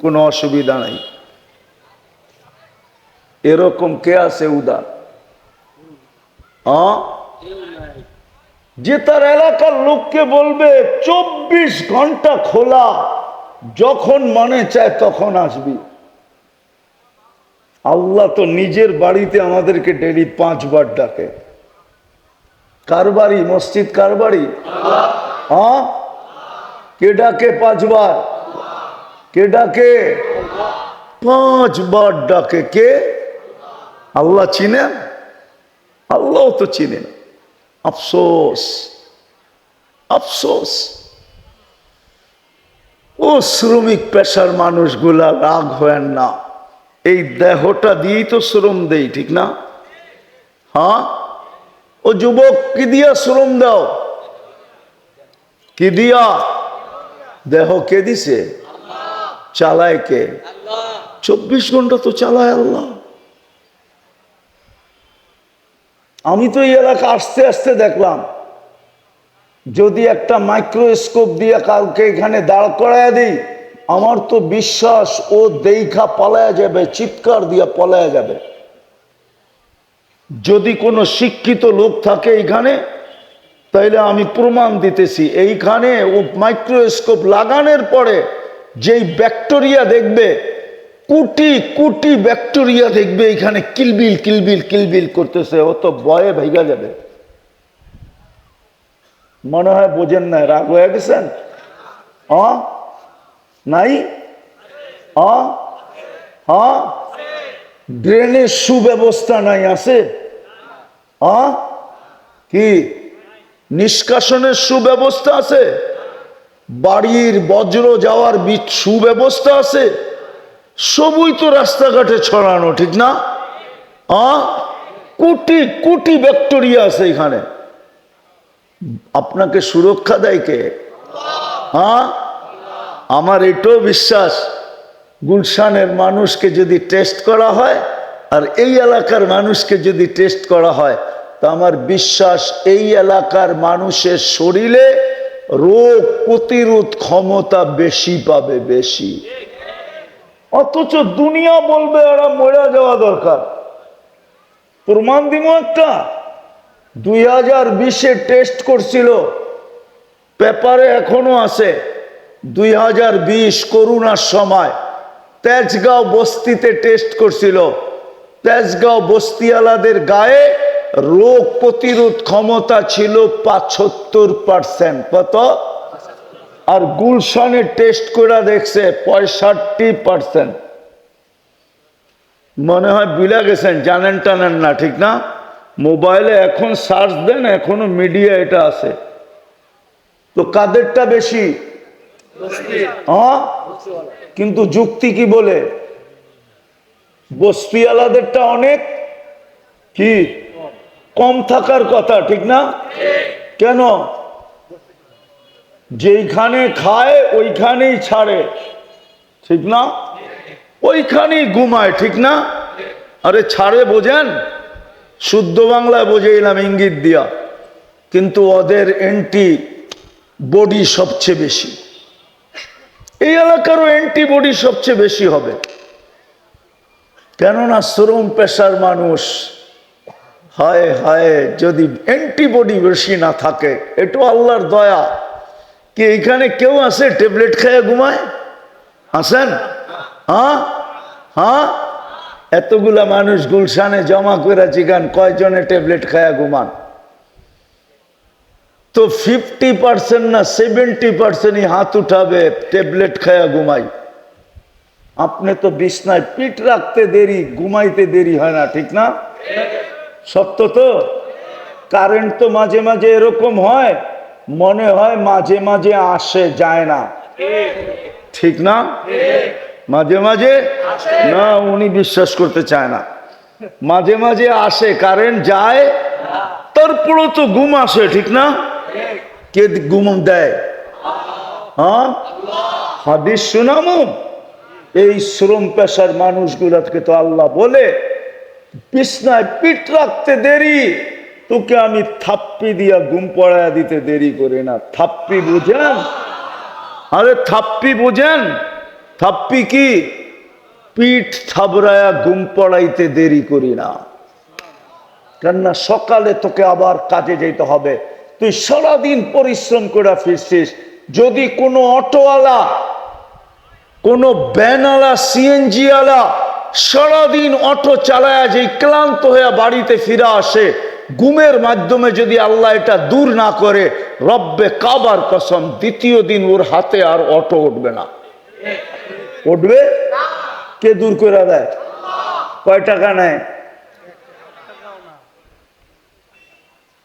কোনো অসুবিধা নাই। এরকম কে আছে উদার? যে তার এলাকার লোককে বলবে 24 ঘন্টা খোলা, যখন মনে চায় তখন আসবি। আল্লাহ তো নিজের বাড়িতে আমাদেরকে ডেলি 5 বার ডাকে। কার বাড়ি? মসজিদ কার বাড়ি? কে ডাকে 5 বার? কে ডাকে? 5 বার ডাকে। কে? আল্লাহ চিনেন? আল্লাহ তো চিনেন। আফসোস, আফসোস। ও শ্রমিক পেশার মানুষগুলা রাগ হয় না, এই দেহটা দিয়েই তো শ্রম দেই, ঠিক না? ও যুবক, কি দিয়া শ্রম দাও? কি দিয়া? দেহ কে দিছে? চালায় কে? 24 ঘন্টা তো চালায় আল্লাহ। আমি তো এই এলাকা আসতে আসতে দেখলাম, যদি একটা মাইক্রোস্কোপ দিয়ে কালকে এখানে দাঁড় করায় দিই, আমার তো বিশ্বাস ও দেখা পালায়া যাবে, চিৎকার দিয়ে পালায়া যাবে। যদি কোনো শিক্ষিত লোক থাকে এখানে, তাইলে আমি প্রমাণ দিতেছি, এইখানে ও মাইক্রোস্কোপ লাগানোর পরে যেই ব্যাকটেরিয়া দেখবে, কোটি কোটি ব্যাকটেরিয়া দেখবে এখানে কিলবিল কিলবিল কিলবিল করতেছে, ও তো ভয়ে ভেগা যাবে। মনে হয় বোঝেন না, রাগ হয়ে গেছেন? নাই? ড্রেনের সুব্যবস্থা নাই? আছে? কি নিষ্কাশনের সুব্যবস্থা আছে? বাড়ির বজ্র যাওয়ার সুব্যবস্থা আছে? সবই তো রাস্তাঘাটে ছড়ানো, ঠিক না? কোটি কোটি ব্যাকটেরিয়া আছে এখানে। আপনাকে সুরক্ষা দেয় কে? আমার এটাও বিশ্বাস, গুলশানের মানুষকে যদি টেস্ট করা হয় আর এই এলাকার মানুষকে যদি টেস্ট করা হয়, তা আমার বিশ্বাস এই এলাকার মানুষের শরীরে রোগ প্রতিরোধ ক্ষমতা বেশি পাবে, বেশি। অথচ দুনিয়া বলবে ওরা মরে যাওয়া দরকার। প্রমাণ দিব একটা। 2020-এ টেস্ট করছিল, পেপারে এখনো আছে। 2020 করোনার সময় তেজগাঁও বস্তিতে টেস্ট করছিল। তেজগাঁও বস্তিওয়ালাদের গায়ে রোগ প্রতিরোধ ক্ষমতা ছিল 75%। কত? আর গুলশানে টেস্ট করে দেখছে 65%। মনে হয় বিলা গেছেন, জানেন টানেন না, ঠিক না? মোবাইলে এখন সার্চ দেন, এখনো মিডিয়া এটা আছে। তো কাদেরটা বেশি? কিন্তু যুক্তি কি বলে? বস্তিওয়ালাদেরটা অনেক কি কম থাকার কথা, ঠিক না? কেন? যেইখানে খায় ওইখানেই ছাড়ে, ঠিক না? ওইখানেই ঘুমায়, ঠিক না? আরে ছাড়ে বোঝেন, শুদ্ধ বাংলায় বোঝাইলাম ইঙ্গিত দিয়া। কিন্তু ওদের অ্যান্টি বডি সবচেয়ে বেশি। এই এলাকারও অ্যান্টিবডি সবচেয়ে বেশি হবে, কেননা শ্রম পেশার মানুষ। হায় হায়, যদি অ্যান্টিবডি বেশি না থাকে, এটা আল্লাহর দয়া। কি এখানে কেউ আছে ট্যাবলেট খেয়ে ঘুমায়? আসেন? এতগুলা মানুষ গুলশানে জমা করে জিগান কয়জনে ট্যাবলেট খায়া ঘুমান? তো 50% না 70%ই হাত উঠাবে ট্যাবলেট খায়া ঘুমাই। আপনি তো বিছনায় পিঠ রাখতে দেরি, ঘুমাইতে দেরি হয় না, ঠিক না? সত্য তো? কারেন্ট তো মাঝে মাঝে এরকম হয়, মনে হয় মাঝে মাঝে আসে, যায় না, ঠিক না? মাঝে মাঝে না, উনি বিশ্বাস করতে চায় না। মাঝে মাঝে আসে, কারেন্ট যায়, তারপরও তো ঘুম আসে, ঠিক না? কে ঘুম দেয়? হাদিস শোনামু। এই শ্রম পেশার মানুষগুলোকে তো আল্লাহ বলে, বিছনায় পিঠ রাখতে দেরি, তোকে আমি থাপ্পি দিয়া ঘুম পড়ায়া দিতে দেরি করে না। থাপ্পি বুঝেন? আরে থাপ্পি বুঝেন? থাপ্পি কি? পিঠ থাবড়ায়া ঘুম পড়াইতে দেরি করি না, কেননা সকালে তোকে আবার কাজে যেতে হবে। তুই সারাদিন পরিশ্রম করে ফিরছিস, যদি কোনো অটোওয়ালা, কোনো ভ্যানওয়ালা, সিএনজি ওয়ালা সারাদিন অটো চালায়া যে ক্লান্ত হয়ে বাড়িতে ফিরে আসে, ঘুমের মাধ্যমে যদি আল্লাহ এটা দূর না করে, রব্বে কাবার কসম দ্বিতীয় দিন ওর হাতে আর অটো উঠবে না। উঠবে? কে দূর করে দেয়? কয় টাকা নেয়?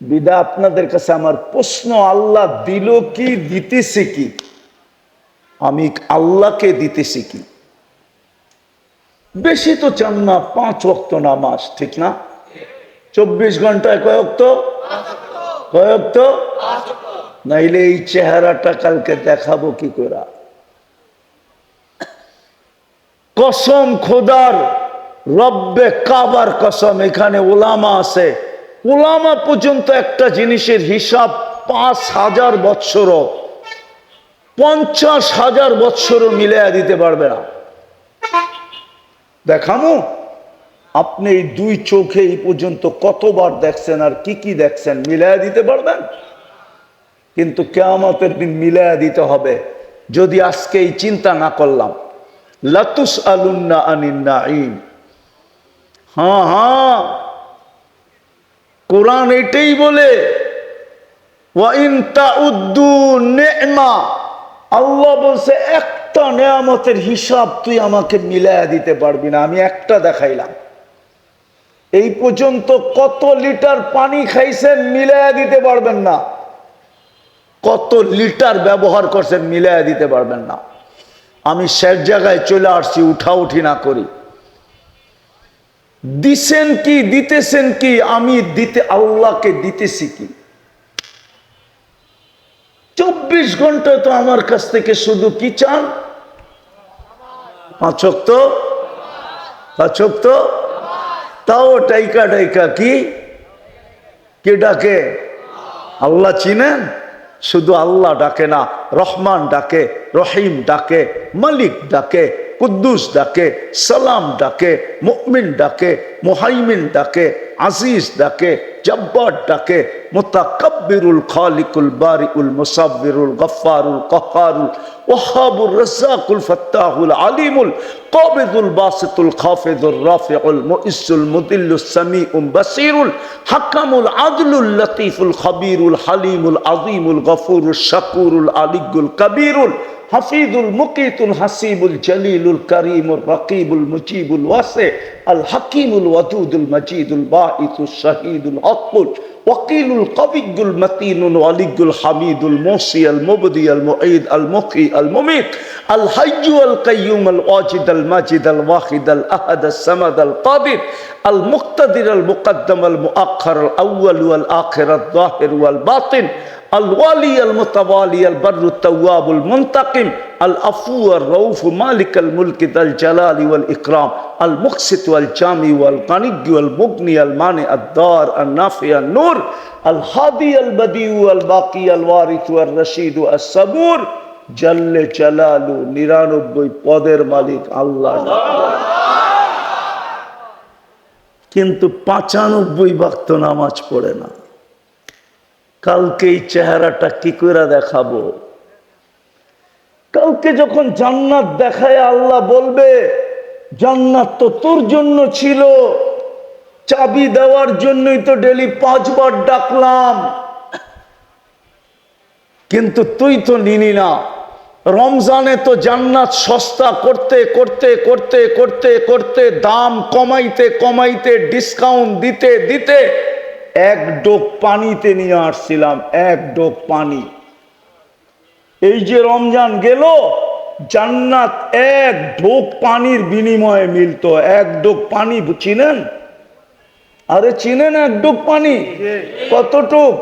বিদা আপনাদের কাছে আমার প্রশ্ন, আল্লাহ দিল কি, দিতেছে কি? আমি আল্লাহকে দিতেছি কি? বেশি তো চান না, 5 ওয়াক্ত নামাজ, ঠিক না? 24 ঘন্টায় কয় ওয়াক্ত? কয় ওয়াক্ত? নাইলে এই চেহারাটা কালকে দেখাবো কি করে? কসম খোদার, রব্বে কাবার কসম, এখানে ওলামা আছে, ওলামা পর্যন্ত একটা জিনিসের হিসাব 5,000 বৎসরও, 50,000 বৎসরও মিলাইয়া দিতে পারবে না। দেখামো? আপনি এই 2 চোখে এই পর্যন্ত কতবার দেখছেন আর কি কি দেখছেন, মিলাইয়া দিতে পারবেন? কিন্তু কিয়ামতের দিন মিলাইয়া দিতে হবে। যদি আজকে এই চিন্তা না করলাম, লাতুস আলুন্না আনিন নাঈম। হ্যাঁ হ্যাঁ, কোরআন এটাই বলে, ওয়া ইন তাউদ্দু নি'মা, আল্লাহ বলছে একটা নেয়ামতের হিসাব তুই আমাকে মিলায়া দিতে পারবি না। আমি একটা দেখাইলাম, এই পর্যন্ত কত লিটার পানি খাইছেন মিলায়া দিতে পারবেন না, কত লিটার ব্যবহার করছেন মিলায়া দিতে পারবেন না। আমি শেষ জায়গায় চলে আসছি, উঠাউঠি না করি। দিছেন কি, দিতেছেন কি? আমি দিতে, আল্লাহকে দিতেছি কি? 24 ঘন্টা তো আমার কাছ থেকে শুধু কি চান? 5 ওয়াক্ত, 5 ওয়াক্ত, তাও টাইকা টাইকা কি কে ডাকে? আল্লাহ চিনেন? শুধু আল্লাহ ডাকে না, রহমান ডাকে, রহিম ডাকে, মালিক ডাকে, কুদ্দুস ডাকে, সালাম ডাকে, মুমিন ডাকে, মুহাইমিন ডাকে, আজিজ ডাকে, জব্বার ডাকে, মুতাকাব্বিরুল খালিকুল বারিউল মুসাব্বিরুল গফফারুল কাহ্হারুল ওয়াহাবুর রাজ্জাকুল ফাত্তাহুল আলিমুল কাবিদুল বাসিতুল খাফিদুর রাফিউল মুইজ্জুল মুদিল্লুস সামিউল বাসিরুল হাকামুল আদলুল লতীফুল খবীরুল হালিমুল আযীমুল গফুরুশ শাকুরুল আলিয়্যুল কবীরুল হাফিজুল মুকিতুল হাসিবুল জলিলুল করিমুর রকিবুল মুজিবুল ওয়াসি আল হাকিমুল ওয়াদুদুল মজিদুল বাঈসুশ শাহীদুল হকুল ওয়াকিলুল কবিয়্যুল মতিনুল ওয়ালিয়্যুল হামিদুল মুসি আল মুবদি আল মুঈদ আল মুখী আল মুমীত আল হাইয়্যু আল কাইয়্যুম আল ওয়াজিদ আল মাজিদ আল ওয়াহিদ আল আহাদ আস সামাদ আল কাদির আল মুক্তাদির আল মুকদ্দম আল মুআখ্খার আল আউয়াল ওয়াল আখির আল যাহির ওয়াল বাতিন الوالي المتوالي البر التواب المنتقم العفو الرؤوف مالك الملك ذا الجلال والإكرام المقسط والجامع والغني والمغني المانع الدار النافع النور الهادي البديع الباقي الوارث والرشيد الصبور جل جلاله 99 পদের মালিক আল্লাহ। কিন্তু 95 ওয়াক্ত নামাজ পড়ে না। কালকে এই চেহারাটা কি করে দেখাবো? কালকে যখন জান্নাত দেখায় আল্লাহ বলবে, জান্নাত তো তোর জন্য ছিল, চাবি দেওয়ার জন্যই তো ডেলি 5 বার ডাকলাম, কিন্তু তুই তো নিলি না। রমজানে তো জান্নাত সস্তা করতে করতে করতে করতে করতে দাম কমাইতে কমাইতে ডিসকাউন্ট দিতে দিতে এক ডোক পানিতে নিয়ে আসছিলাম, এক ডোক পানি। এই যে রমজান গেল, জান্নাত এক ঢোক পানির বিনিময়ে মিলতো। এক ডোক পানি চিনেন? আরে চিনেন এক ডোক পানি? কতটুক?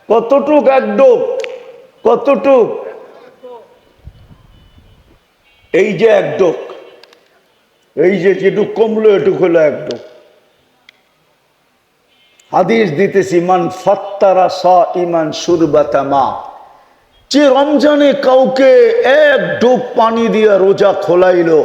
কতটুক এক ডোক? কতটুক? এই যে এক ডোক, এই যে যেটুক কমলো এটুক হলো এক ডোক। হাদিস দিতেছি, মান ফাত্তারা সাইমান শুরবাতা মা, যে রমজানে কাউকে এক ডোক পানি দিয়ে রোজা খোলাইলো,